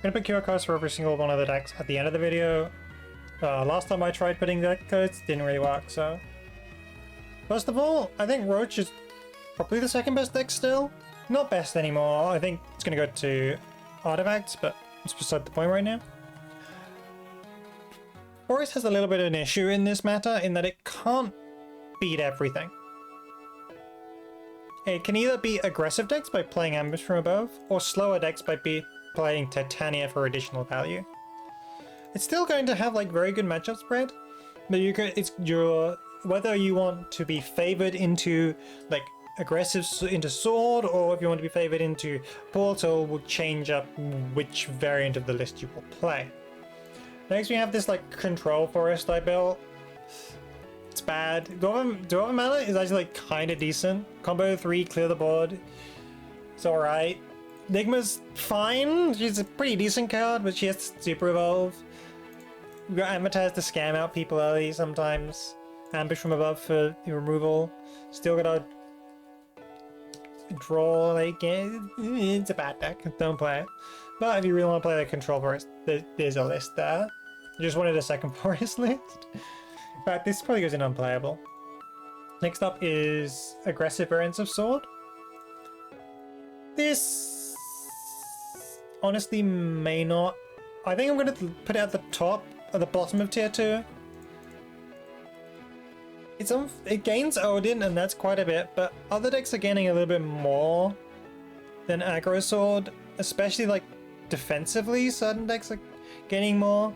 gonna put QR codes for every single one of the decks at the end of the video. Last time I tried putting deck codes, didn't really work, so... First of all, I think Roach is probably the second best deck still. Not best anymore. I think it's gonna go to artifacts, but it's beside the point right now. Forest has a little bit of an issue in this meta in that it can't beat everything. It can either beat aggressive decks by playing Ambush from above, or slower decks by playing Titania for additional value. It's still going to have like very good matchup spread, but whether you want to be favored into like aggressive into sword, or if you want to be favored into portal, will change up which variant of the list you will play. Next we have this like control forest I built. It's bad. Dwarven mana is actually like kind of decent. Combo 3, clear the board. It's alright. Nigma's fine. She's a pretty decent card, but she has to super evolve. We've got Amortize to scam out people early sometimes. Ambush from above for the removal. Still gotta draw late game. It's a bad deck. Don't play it. But if you really want to play the control forest, there's a list there. I just wanted a second forest list. In fact, this probably goes in unplayable. Next up is aggressive variants of sword. This honestly may not. I think I'm going to put it at the top or the bottom of tier 2. It gains Odin, and that's quite a bit, but other decks are gaining a little bit more than aggro sword, especially like defensively. Certain decks are gaining more.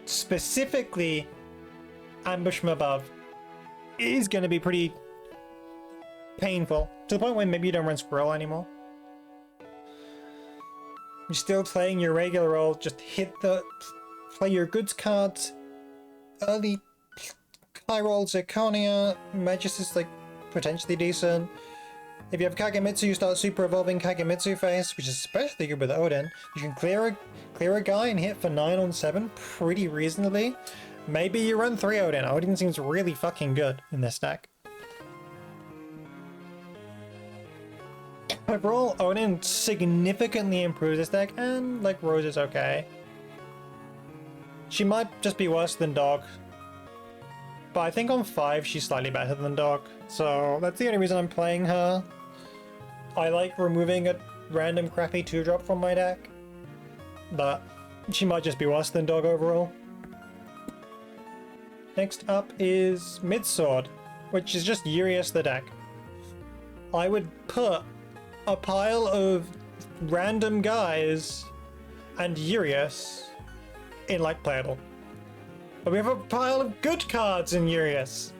Specifically, Ambush from above is going to be pretty painful, to the point where maybe you don't run Squirrel anymore. You're still playing your regular role, just play your goods cards early. High roll Zirconia, Magus is like potentially decent. If you have Kagemitsu, you start super evolving Kagemitsu face, which is especially good with Odin. You can clear a guy and hit for 9 on 7 pretty reasonably. Maybe you run 3 Odin. Odin seems really fucking good in this deck. Overall, Odin significantly improves this deck, and like Rose is okay. She might just be worse than Dog. But I think on 5 she's slightly better than Dog, so that's the only reason I'm playing her. I like removing a random crappy 2-drop from my deck, but she might just be worse than Dog overall. Next up is Midsword, which is just Urias the deck. I would put a pile of random guys and Urias in like playable. But we have a pile of good cards in Urias.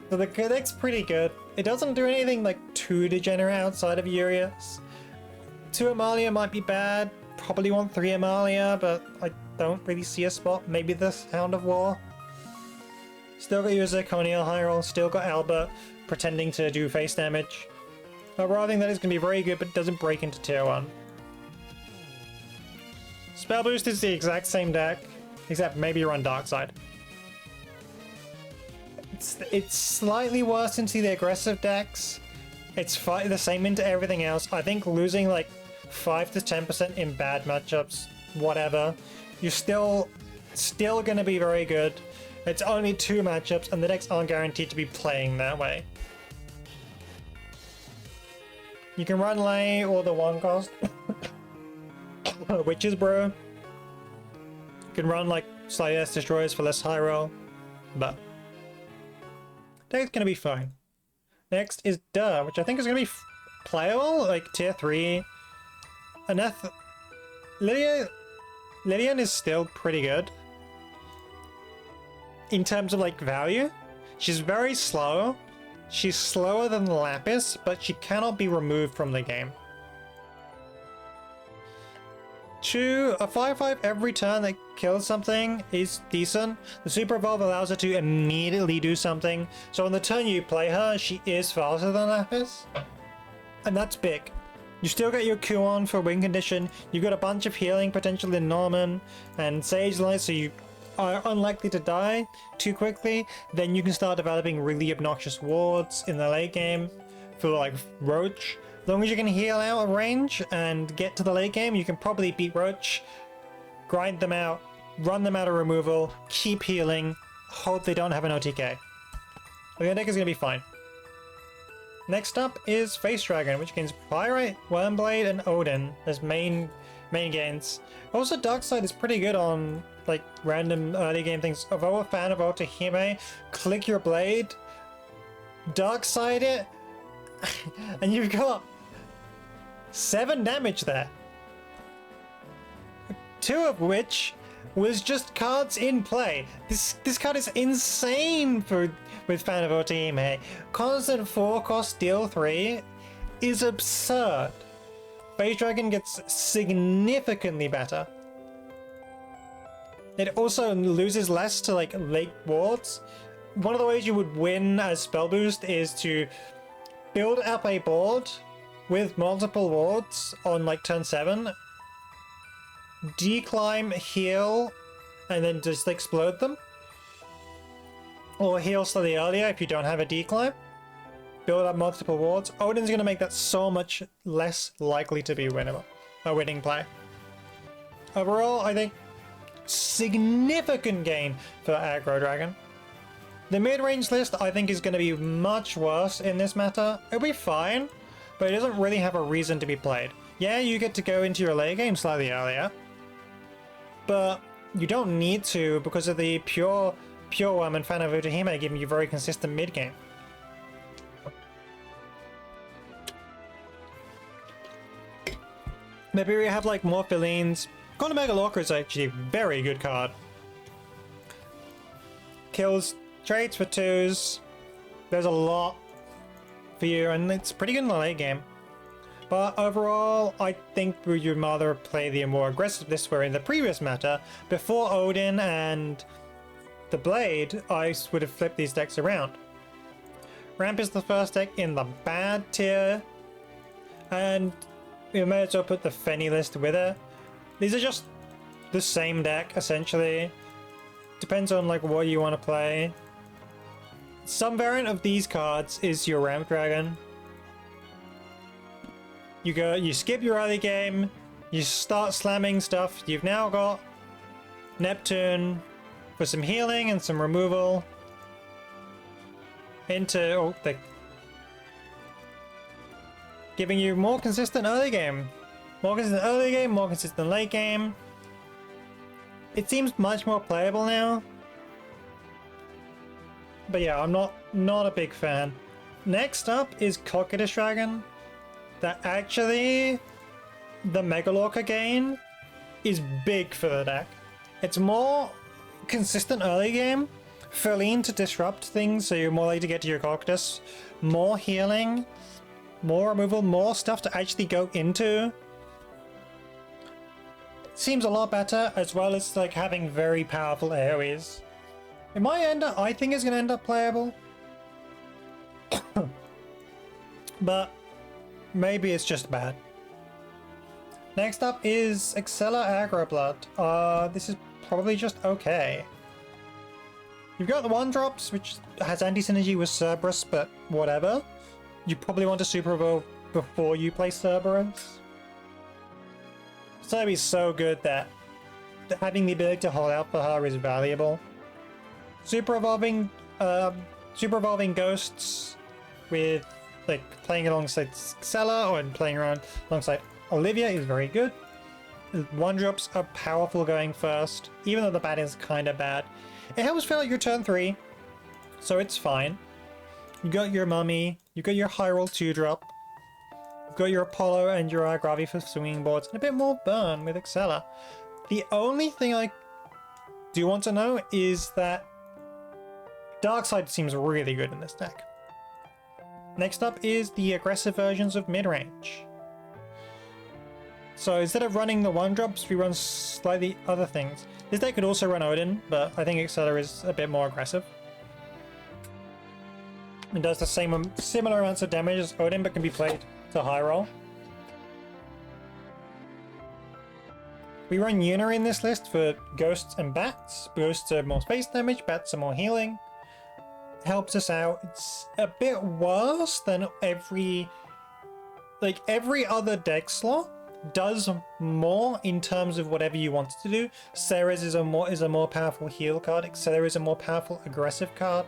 So the deck's pretty good. It doesn't do anything like too degenerate outside of Urias. 2 Amalia might be bad. Probably want 3 Amalia, but I don't really see a spot. Maybe the Sound of War. Still got your Zirconia high roll. Still got Albert pretending to do face damage. Overall, I think that is going to be very good, but doesn't break into tier 1. Spell Boost is the exact same deck, except maybe you run Dark Side. It's slightly worse into the aggressive decks. It's the same into everything else. I think losing like 5 to 10% in bad matchups, whatever, you're still going to be very good. It's only 2 matchups, and the decks aren't guaranteed to be playing that way. You can run Lay or the 1 cost. Witches Brew. You can run like slightly less destroyers for less high roll, but deck's gonna be fine. Next is Duh, which I think is gonna be playable, like tier 3. Lillian is still pretty good in terms of like value. She's very slow. She's slower than Lapis, but she cannot be removed from the game. 2, a 5/5 every turn that kills something is decent. The Super Evolve allows her to immediately do something. So on the turn you play her, she is faster than Lapis. And that's big. You still get your Kuon for win condition. You've got a bunch of healing potential in Norman and Sage Light, so you are unlikely to die too quickly. Then you can start developing really obnoxious wards in the late game for like Roach. As long as you can heal out of range and get to the late game, you can probably beat Roach, grind them out, run them out of removal, keep healing, hope they don't have an OTK. The deck is going to be fine. Next up is Face Dragon, which gains Pyrite, Wormblade, and Odin as main gains. Also, Darkside is pretty good on like random early game things. If you're a fan of Otahime, click your blade, Darkside it, and you've got 7 damage there. 2 of which was just cards in play. This card is insane with fan of Otahime. Constant 4 cost deal 3 is absurd. Face Dragon gets significantly better. It also loses less to like late wards. One of the ways you would win as spell boost is to build up a board with multiple wards on like turn 7, declimb, heal, and then just explode them. Or heal slightly earlier if you don't have a declimb. Build up multiple wards. Odin's going to make that so much less likely to be a winning play. Overall, I think significant gain for Aggro Dragon. The mid-range list I think is going to be much worse in this meta. It'll be fine, but it doesn't really have a reason to be played. Yeah, you get to go into your late game slightly earlier, but you don't need to because of the Pure Worm and Fan of Otahime giving you very consistent mid game. Maybe we have like more Philines. Conor Megalorca is actually a very good card. Kills traits for 2s. There's a lot for you, and it's pretty good in the late game. But overall, I think we would rather play the more aggressive list where in the previous meta, before Odin and the Blade, I would have flipped these decks around. Ramp is the first deck in the bad tier, and we may as well put the Fenny list with it. These are just the same deck, essentially. Depends on like what you want to play. Some variant of these cards is your Ramp Dragon. You skip your early game, you start slamming stuff. You've now got Neptune for some healing and some removal into giving you more consistent early game. More consistent early game, more consistent late game. It seems much more playable now. But yeah, I'm not a big fan. Next up is Cocytus Dragon. That actually, the Megalorca gain is big for the deck. It's more consistent early game. Feline to disrupt things so you're more likely to get to your Cocytus. More healing. More removal, more stuff to actually go into. Seems a lot better, as well as like having very powerful AoEs. In my end, I think it's going to end up playable. But maybe it's just bad. Next up is Excella Aggro Blood. This is probably just okay. You've got the 1-drops, which has anti-synergy with Cerberus, but whatever. You probably want to Super Evolve before you play Cerberus. It's going to be so good that having the ability to hold out for her is valuable. Super Evolving Ghosts with like playing alongside Excella or playing around alongside Olivia is very good. 1-drops are powerful going first, even though the bat is kind of bad. It helps fill out your turn 3, so it's fine. You got your Mummy, you got your High Roll 2-drop, you've got your Apollo and your Gravi for swinging boards, and a bit more burn with Excella. The only thing I do want to know is that Darkside seems really good in this deck. Next up is the aggressive versions of midrange. So instead of running the 1-drops, we run slightly other things. This deck could also run Odin, but I think Excella is a bit more aggressive. It does the similar amounts of damage as Odin, but can be played to high roll. We run Yuna in this list for Ghosts and Bats. Ghosts are more space damage, Bats are more healing. Helps us out. It's a bit worse than every like every other deck slot does more in terms of whatever you want to do. Ceres is a more powerful heal card. Accelerate is a more powerful aggressive card,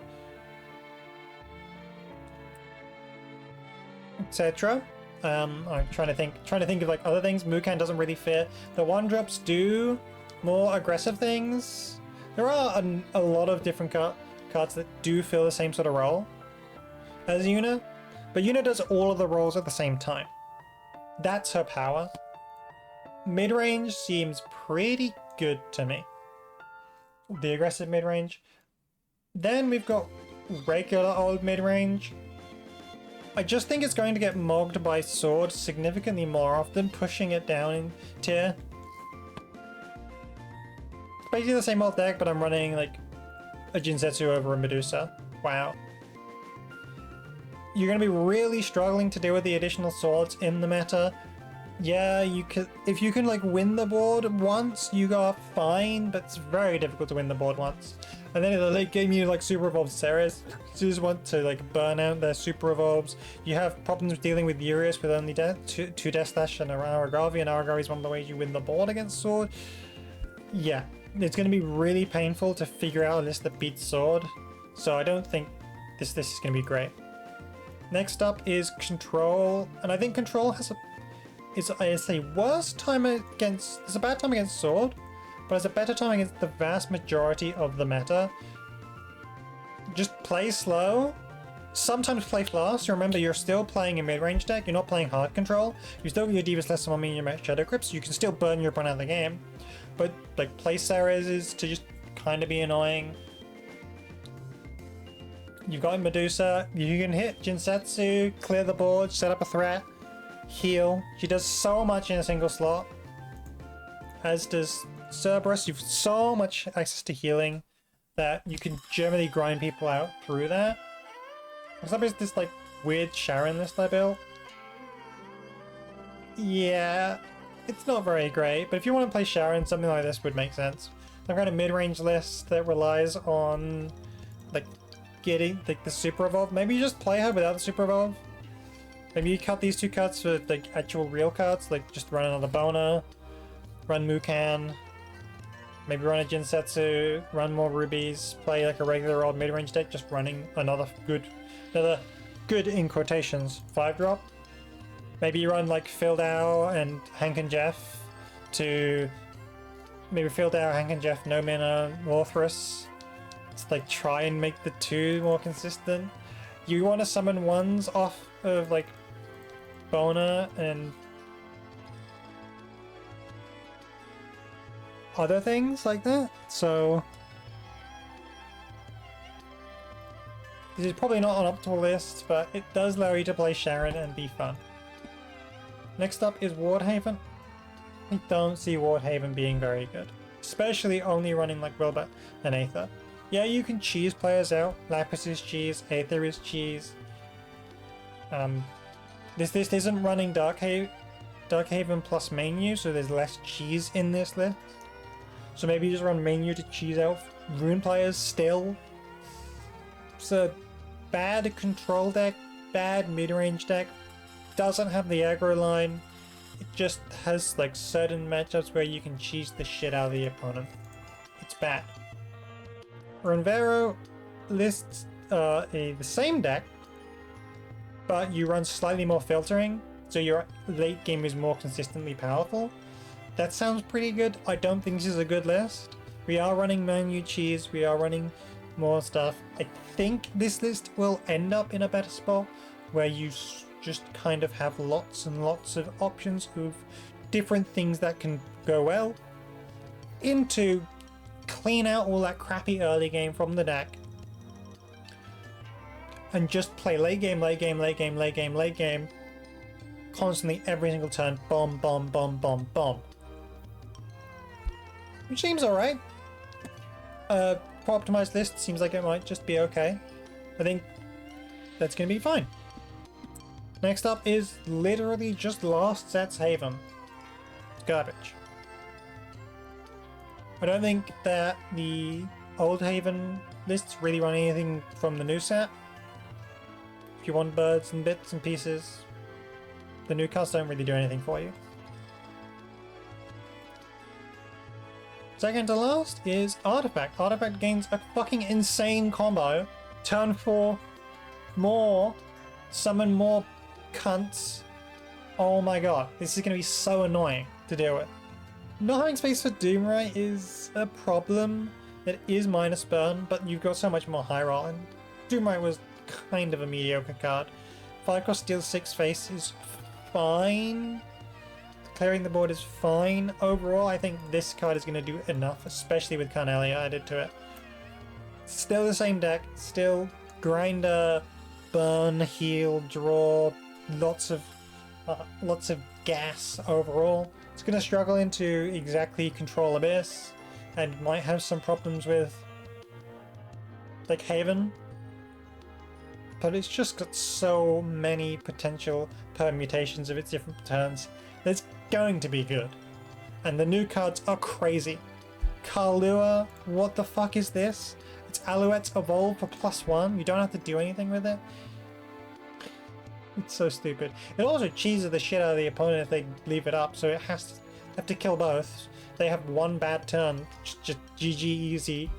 etc. I'm trying to think of like other things. Mukan doesn't really fit. The 1-drops do more aggressive things. There are a lot of different cards that do fill the same sort of role as Yuna, but Yuna does all of the roles at the same time. That's her power. Mid-range seems pretty good to me. The aggressive mid-range. Then we've got regular old mid-range. I just think it's going to get mogged by sword significantly more often, pushing it down in tier. It's basically the same old deck, but I'm running like a Jinsetsu over a Medusa. Wow. You're going to be really struggling to deal with the additional swords in the meta. Yeah, you could, if you can like win the board once, you are fine, but it's very difficult to win the board once. And then in the late game, you like super evolved Ceres. You just want to like burn out their super evolves. You have problems dealing with Urius with only two Death Slash and Aragavi, and Aragavi is one of the ways you win the board against Sword. Yeah, it's going to be really painful to figure out a list that beats Sword. So I don't think this is going to be great. Next up is Control, and I think Control has it's a worse time against, it's a bad time against Sword, but it's a better time against the vast majority of the meta. Just play slow, sometimes play fast. Remember, you're still playing a mid-range deck, you're not playing hard control. You still get your Divas Lesser Mummy and your Shadow Crypts, so you can still burn your opponent out of the game. But like, play Ceres to just kind of be annoying. You've got Medusa, you can hit Jinsetsu, clear the board, set up a threat, heal. She does so much in a single slot. As does Cerberus. You've so much access to healing that you can generally grind people out through that. What's up is this like weird Sharon list I built. Yeah, it's not very great, but if you want to play Sharon, something like this would make sense. Some kind of mid-range list that relies on like getting like the super evolve. Maybe you just play her without the super evolve. Maybe you cut these two cuts for like actual real cuts, like just run another Bona, run Mukan, maybe run a Jinsetsu, run more rubies, play like a regular old mid-range deck, just running another good in quotations 5-drop. Maybe you run like Fildau and Hank and Jeff to maybe Fildau, Hank and Jeff, no mana, Morthrus. It's like try and make the two more consistent. You want to summon ones off of like Bona and other things like that, so this is probably not an optimal list, but it does allow you to play Sharon and be fun. Next up is Wardhaven. I don't see Wardhaven being very good, especially only running like Wilbur and Aether. Yeah, you can cheese players out. Lapis is cheese, Aether is cheese. This list isn't running Darkhaven plus Menu, so there's less cheese in this list. So maybe you just run Menu to cheese out Rune players still. It's a bad control deck, bad mid-range deck. Doesn't have the aggro line. It just has like certain matchups where you can cheese the shit out of the opponent. It's bad. Renvero lists the same deck, but you run slightly more filtering, so your late game is more consistently powerful. That sounds pretty good. I don't think this is a good list. We are running Menu cheese, we are running more stuff. I think this list will end up in a better spot where you just kind of have lots and lots of options of different things that can go well into clean out all that crappy early game from the deck and just play late game constantly every single turn. Bomb, bomb, bomb, bomb, bomb. Which seems alright. For optimized list, seems like it might just be okay. I think that's gonna be fine. Next up is literally just Last Set's Haven. Garbage. I don't think that the old Haven lists really run anything from the new set. If you want birds and bits and pieces, The new cards don't really do anything for you. Second to last is Artifact. Artifact gains a fucking insane combo. Turn 4, more, summon more cunts. Oh my god, this is going to be so annoying to deal with. Not having space for Doomray is a problem. It is minus burn, but you've got so much more high roll, and Doomray was kind of a mediocre card. 5 cost steal 6 face is fine. Clearing the board is fine. Overall, I think this card is going to do enough, especially with Carnelia added to it. Still the same deck, still grinder, burn, heal, draw, lots of gas overall. It's going to struggle into exactly control Abyss, and might have some problems with like Haven. But it's just got so many potential permutations of its different turns. It's going to be good. And the new cards are crazy. Karlua, what the fuck is this? It's Alouette's Evolve for +1. You don't have to do anything with it. It's so stupid. It also cheeses the shit out of the opponent if they leave it up, so it have to kill both. They have one bad turn. Just GG easy.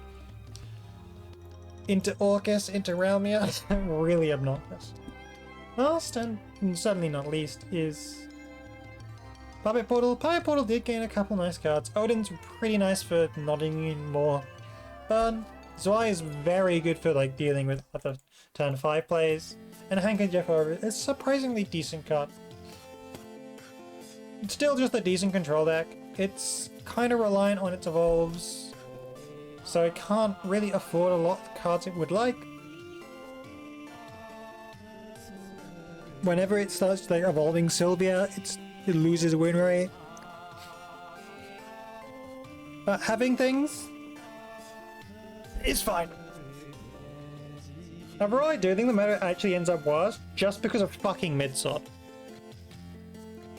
Into Orcus, into Realmia. Really obnoxious. Last and certainly not least is Puppet Portal. Puppet Portal did gain a couple nice cards. Odin's pretty nice for nodding in more burn. Zwei is very good for like dealing with other turn 5 plays. And Handkerchief over is a surprisingly decent card. It's still just a decent control deck. It's kind of reliant on its evolves, so it can't really afford a lot of cards it would like. Whenever it starts like evolving Sylvia, it loses win rate. But having things is fine. Overall, I do think the meta actually ends up worse just because of fucking Midsword.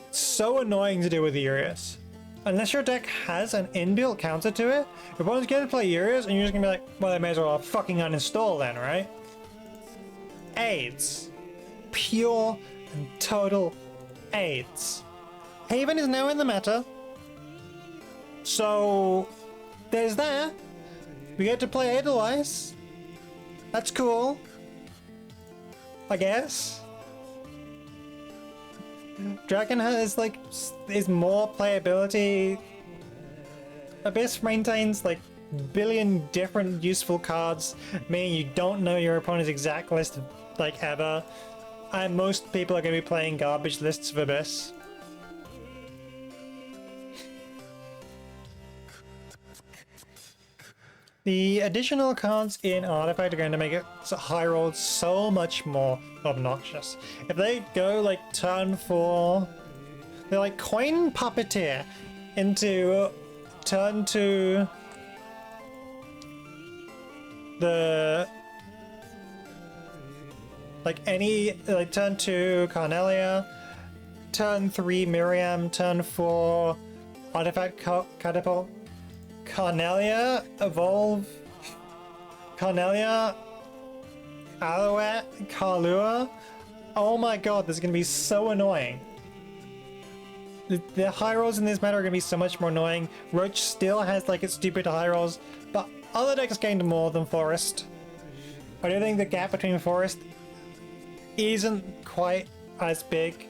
It's so annoying to deal with Urias. Unless your deck has an inbuilt counter to it, your opponent's going to play Urias and you're just going to be like, well, they may as well fucking uninstall then, right? AIDS. Pure and total AIDS. Haven is now in the meta. So, there's that. We get to play Edelweiss. That's cool, I guess. Dragon has like is more playability. Abyss maintains like billion different useful cards, meaning you don't know your opponent's exact list like ever. And most people are going to be playing garbage lists of Abyss. The additional cards in Artifact are going to make it high rolled so much more obnoxious. If they go like turn 4, they're like Coin Puppeteer into turn 2 the like any like turn 2 Carnelia, turn 3 Miriam, turn 4 Artifact Catapult. Carnelia, Evolve, Carnelia, Alouette, Karlua. Oh my god, this is going to be so annoying. The high rolls in this meta are going to be so much more annoying. Roach still has like its stupid high rolls, but other decks gained more than Forest. I do think the gap between Forest isn't quite as big.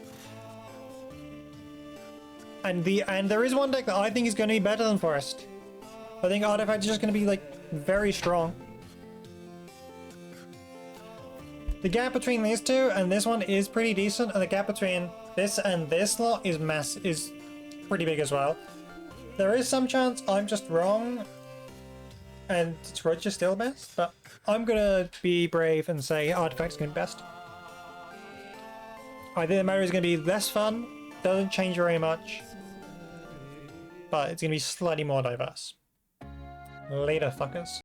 And there is one deck that I think is going to be better than Forest. I think Artifact is just going to be like very strong. The gap between these two and this one is pretty decent, and the gap between this and this lot is pretty big as well. There is some chance I'm just wrong and Roach is still best, but I'm gonna be brave and say Artifact's gonna be best. I think the meta is gonna be less fun, doesn't change very much, but it's gonna be slightly more diverse. Later, fuckers.